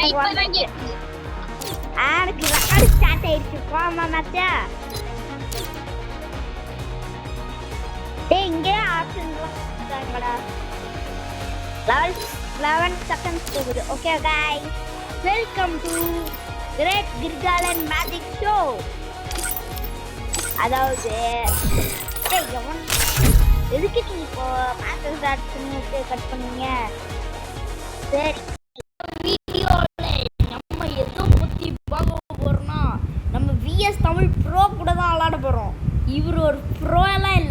எனக்கு record start ஆயிடுச்சு போமா மச்சா. டேய் இங்கே ஆப்ஷன் கொடுத்தாங்கடா. 11 seconds போகுது. Okay guys, welcome to great கிர்காலன் மேஜிக் ஷோ. அதாவது டேய் எவன் எதுக்கு நீ இப்போ மேட்ச் ஸ்டார்ட் பண்ணிட்டு கட் பண்ணீங்க? சரி, வீடியோல நம்ம எதோ பத்தி பார்க்க போறோம்னா நம்ம விஎஸ் தமிழ் ப்ரோ கூட தான் விளையாட போறோம். இவர் ஒரு ப்ரோ எல்லாம் இல்ல.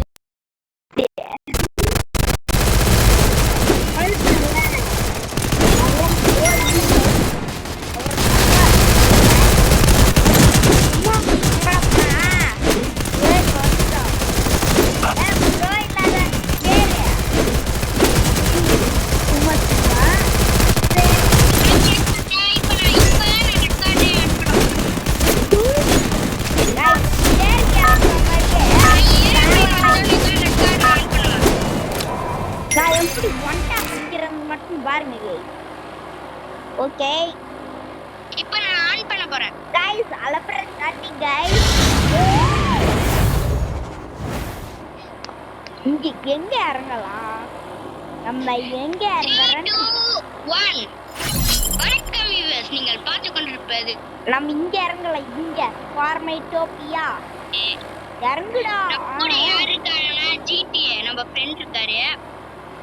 ஓகே, இப்போ நான் ஆன் பண்ண போறேன். गाइस அலப்பற ஸ்டார்டிங் गाइस. இங்க எங்க இறங்கலாம்? நம்ம எங்க இறங்கறோம்? 2 1 வணக்கம் வியூவர்ஸ், நீங்கள் பார்த்து கொண்டிருப்பது நம்ம இங்க இறங்கல. இங்க ஃபார்மைட்டோபியா இறங்குடா. கூட யாரு இருக்காருன்னா GTA நம்ம ஃப்ரெண்ட் இருக்காரு,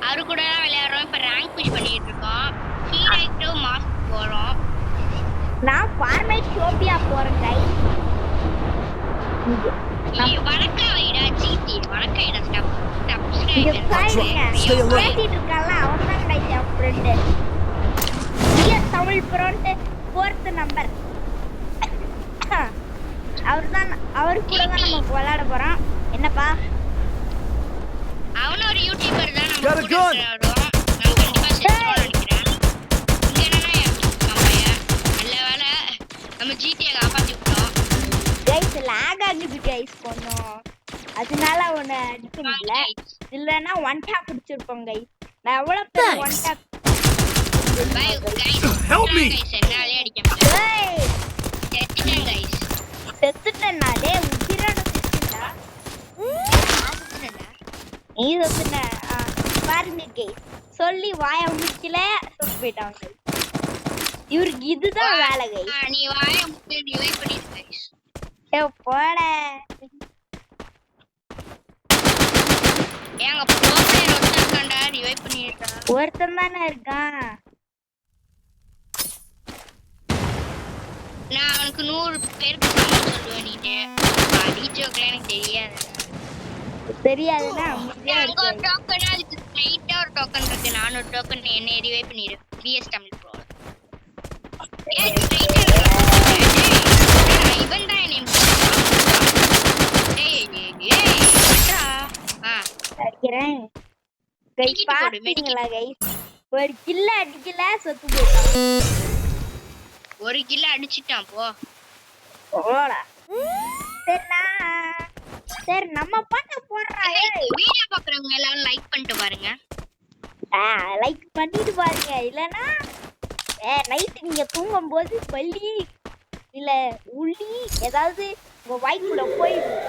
அவரு கூட தான் விளையாடுறோம். இப்ப ரேங்க் புஷ் பண்ணிட்டு இருக்கோம். ஹீரோய்க்கு மாஸ்க் போறோம். நான் ஃபார்மைட்டோபியா போறேன் गाइस. வணக்கம் ஐடா GTA, வணக்கம் ஐடா ஸ்டாப் இங்க சப்ஸ்கிரைப் பாருங்க, பேசிட்டு இருக்கான்ல அவன் தான் गाइस என் friend. VS Tamil front 4th number. அவர் கூட தான் நம்ம விளையாட போறோம். என்னப்பா அவன ஒரு யூடியூபர் தான் நம்ம கூட விளையாடுறோம். நம்ம கண்டிப்பா செத்துறோம் நினைக்கிறேன். இங்க என்னன்னா நம்மையா நல்ல வேளை நம்ம GTA காப்பாத்தி விட்டோம். गाइस லாக் ஆகுது गाइस கொஞ்சம், அதனால அவனை அடிக்க முடியல. இல்லனா ஒன் டாப் பிடிச்சிருப்போம் गाइस. நான் எவ்வளவு பேர் one tap by guys help me என்னாலே அடிக்க முடியல. ஏய் செத்துட்டேன் गाइस. செத்துட்டேனா? டேய் உயிரோட செத்துடா. நீ செத்துட்ட. பாருங்க गाइस, சொல்லி வாய முடிக்கல செத்து போய்ட்டாங்க. இவருக்கு இதுதான் வேலை गाइस. நீ வாயை முட்டி ரிவைவ் பண்ணிடு गाइस. ஏய் போட. ஏங்க ப்ரோப்ளேயர் ஒருத்தன் கண்டா ரிவைவ் பண்ணிட்டா. ஒருத்தன் தானே இருக்கான். நான் அவனுக்கு 100 பேருக்கு சமம் சொல்லுவேன். நீட்டு பாடி ஜோக்ல எனக்கு தெரியாது. தெரியாதுன்னா அங்க ஒரு டோக்கன், அதுக்கு ஸ்ட்ரைட்டா ஒரு டோக்கன் இருக்கு. நான் ஒரு டோக்கன் என்ன ரிவைவ் பண்ணிடு விஎஸ் தமிழ் ப்ரோ. ஏய் ஸ்ட்ரைட்டா இவன் தான் என்ன அடிக்கிறேன் गाइस. பாத்தீங்களா गाइस, ஒரு கில்ல அடிக்கல செத்து போயிட்டான். ஒரு கில்ல அடிச்சிட்டான் போ. ஓடா. சரி நம்ம பண்ண போறோம். வீடியோ பார்க்கறவங்க எல்லாரும் லைக் பண்ணிட்டு பாருங்க. லைக் பண்ணிட்டு பாருங்க. இல்லனா நைட் நீங்க தூங்கும்போது பள்ளி இல்ல உள்ளி ஏதாவது உங்க வாய்க்குள்ள போயிடும்.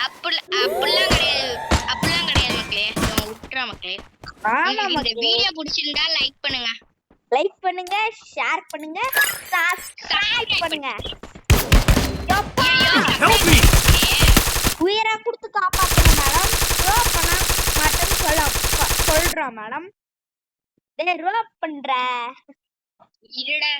அப்படிலாம் கிடையாது மக்களே. விட்டுறா மக்களே. ஆமா இந்த மக்களே, வீடியோ பிடிச்சிருந்தா லைக் பண்ணுங்க, லைக் பண்ணுங்க, ஷேர் பண்ணுங்க, சப்ஸ்கிரைப் பண்ணுங்க. உயிரை கொடுத்து காப்பாத்துங்க மேடம். ரோப் பண்ண மாட்டேன்னு சொல்றோம் மேடம். டேய் ரோப் பண்ற இருடா.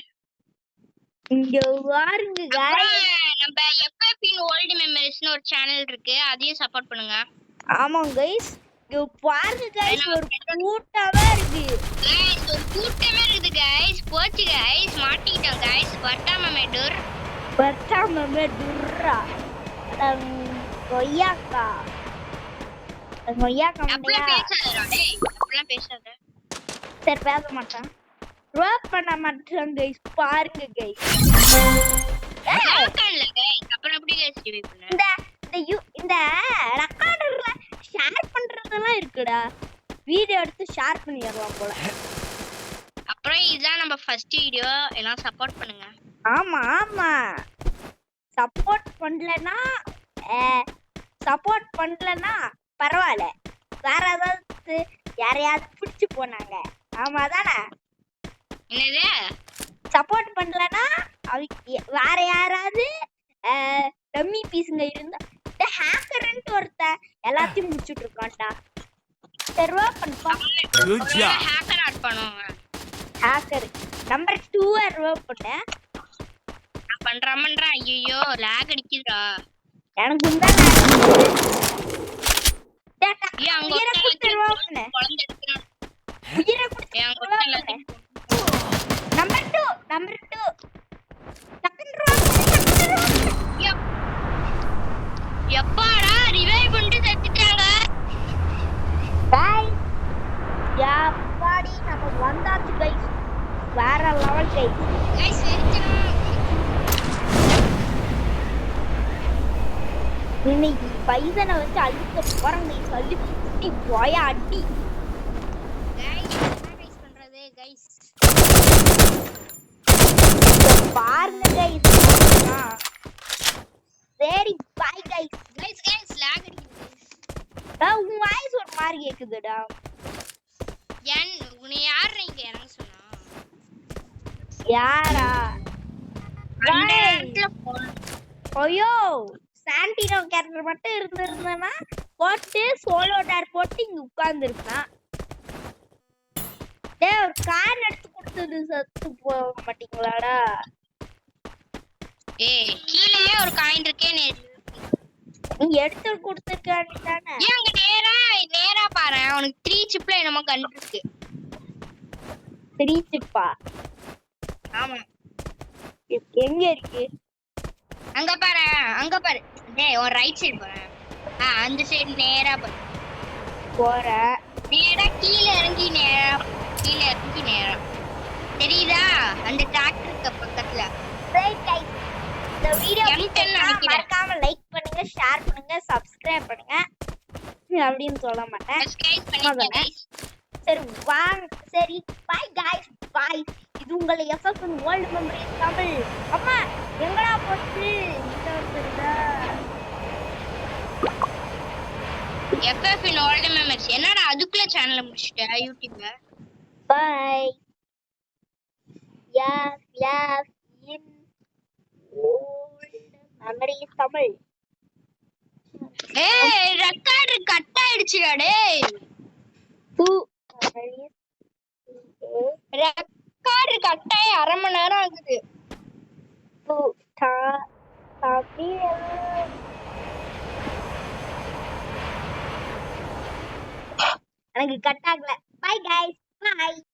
இங்க வாருங்க गाइस. நம்ம FFPin ஓல்ட் மெமரிஸ்னு ஒரு சேனல் இருக்கு, அதையும் சப்போர்ட் பண்ணுங்க. ஆமா गाइस, இங்க பாருங்க गाइस, ஒரு கூட்டமே இருக்கு. गाइस ஒரு கூட்டமே இருக்குது गाइस. போச்சு गाइस, மாட்டிட்டோம் गाइस. பர்டாமமேடூர் கொய்யாக்கா அப்படிலாம் பேசாதடா டேய், அப்படிலாம் பேசாத. சரி பேச மாட்டேன். ரோப் பண்ண மாட்டேன் गाइस. பாருங்க गाइस. இல்ல गाइस, அப்புறம் எப்படி गाइस ரிவைவ் பண்ண? இந்த ரெக்கார்டர்ல ஷேர் பண்றதெல்லாம் இருக்குடா. வீடியோ எடுத்து ஷேர் பண்ணிடலாம் போல. அப்ப அப்புறம் இதுதான் நம்ம ஃபர்ஸ்ட் வீடியோ, எல்லாம் சப்போர்ட் பண்ணுங்க. ஆமா ஆமா சப்போர்ட் பண்ணலன்னா பரவாயில்ல, வேற ஏதாவது யாரையாவது பிடிச்சு போனாங்க. ஆமா தானே? என்னது? சப்போர்ட் பண்ணலன்னா வேற யாராவது டம்மி பீஸுங்க இருந்தா ஹேக்கர்ன்ட்டு ஒருத்தன் எல்லாத்தையும் முடிச்சுட்டு இருக்கான்டா. சர்வா பண்ணுப்பா. ஹேக்கர் ஆட் பண்ணுவாங்க. ஹேக்கர் நம்பர் 2 சர்வா பண்ண. நான் பண்றேன். ஐயோ லாக் அடிக்குதுடா. எனக்கு தான் அங்க உயிரை கொடுத்து சர்வா பண்ண. குழந்தை எடுக்கிறான். உயிரை கொடுத்து அங்க சர்வா பண்ண. எல்லாத்தையும் நம்பர் 2 எப்பாடா ரிவைவ் பண்ணிட்டு செத்துட்டாங்க. गाइस யாப்பாடி நம்ம வந்தாச்சு गाइस, வேற லெவல் गाइस. गाइस வெறிச்சனம். இன்னைக்கு பைசனை வச்சு அழுத்த போறாங்க गाइस. அழுத்தி போய அடி गाइस என்ன गाइस பண்றது गाइस? பாருங்க गाइस. சரி பை गाइस. गाइस லாக் அடிக்குது. உன் வாய்ஸ் ஒரு மாதிரி கேக்குதுடா. ஏன் உன்னை யார் நீங்க எனக்கு சொன்னா? யாரா? அந்த நேரத்துல போன். ஐயோ சாண்டினோ கேரக்டர் மட்டும் இருந்திருந்தனா போட்டு சோலோ டார் போட்டு இங்க உட்கார்ந்துருப்பான். டேய் ஒரு கார் எடுத்து கொடுத்தது சத்து போக மாட்டீங்களாடா? ஏய் கீழயே ஒரு காயின் இருக்கே. நீ எடுத்து கொடுத்துருக்கானே தானே? ஏன் அங்க நேரா பாரு, உனக்கு 3 சிப்ல என்னமோ கன் இருக்கு. 3 சிப்பா? ஆமா எங்க இருக்கு? அங்க பாரு. டேய் ஒரு ரைட் சைடு பாரு. அந்த சைடு நேரா பாரு. போற நேரா கீழ இறங்கி நேரா தெரியுதா? அந்த டிராக்டருக்கு பக்கத்துல. ரைட் गाइस, இந்த வீடியோ M10 நினைக்கிறேன். மறக்காம லைக் பண்ணுங்க, ஷேர் பண்ணுங்க, சப்ஸ்கிரைப் பண்ணுங்க அப்படின்னு சொல்ல மாட்டேன். சப்ஸ்கிரைப் பண்ணுங்க गाइस. சரி வாங்க. சரி பை गाइस, பை. இது உங்களை எஃப்எஃப் வேர்ல்ட் மெமரிஸ் தமிழ். அம்மா எங்கடா போச்சு? இந்த ஒருத்தருடா. FF in old memories. என்னடா அதுக்குள்ள சேனலை முடிச்சிட்ட யூடியூப்ல? Bye. FF in world memories Tamil. ஏய் ரெக்கார்ட் கட் ஆயிடுச்சுடா டேய். ரெக்கார்ட் கட் ஆகி 1/2 மணி நேரம் ஆகுது. எனக்கு கட் ஆகல. Bye guys, by.